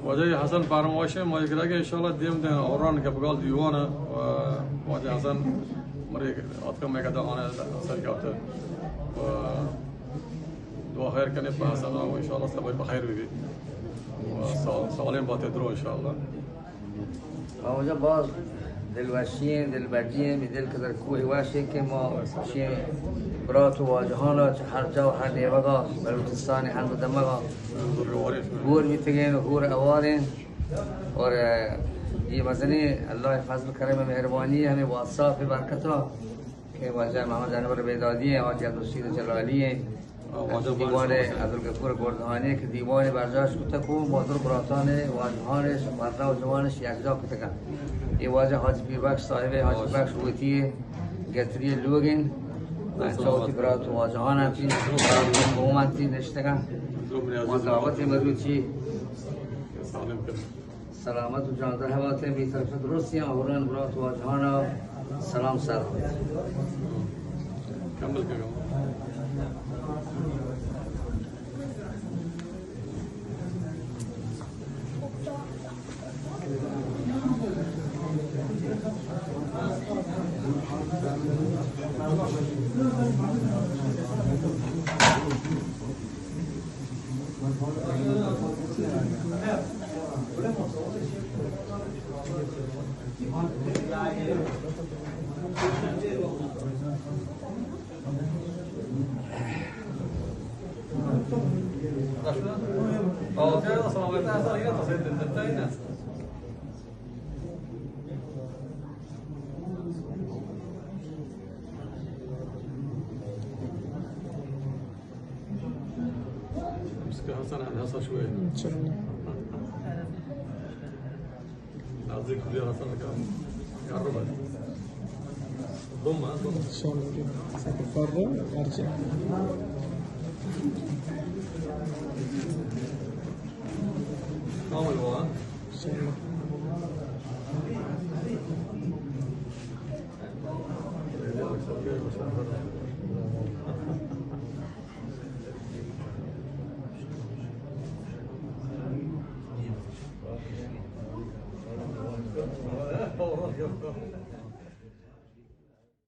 واجه حسن فرمایشه ما یک رگ ان شاء الله دیم ده اوران که بقال دیوانه و واجه حسن مری اتکم میگه آن سر کرده و دعا خیر کنید به حسن و ان شاء الله سبای بخیر ببید و سالم باید درو ان شاء الله. اونجا باز دلوشین دلبرجین می دل کدر کوه واشی که ما شی برات و واجهانا هر جا هر دیوگا بلوچستانی هنگ دمگا گور بیتگین و گور اوارین اور یہ مزنی اللہ فضل کرم مہربانی ہمیں واصاف برکت ہو کہ واجہ محمد انور بیدادی ہیں واجہ عبدالرشید جلالی ہیں دیوان عبدالغفور گردهانی که دیوان برجاش کتکو مادر براتان واجهان مرده و جوانش یکجا کتکن این واجه حاج پیربخش صاحب حاج بخش بوتی گتری لوگین چوتی برات و واجهان هستی قوم هستی نشتگن مطابقت مروچی سلامت و جانده حواته بی طرف درستی هم اولان برات و واجهان سلام سلام کمل کنم حسن هذا شوي ان شاء الله نعطيك كل حسن كان قرب ضم ان شاء الله سافر ارجع اول وان ان شاء الله Oh,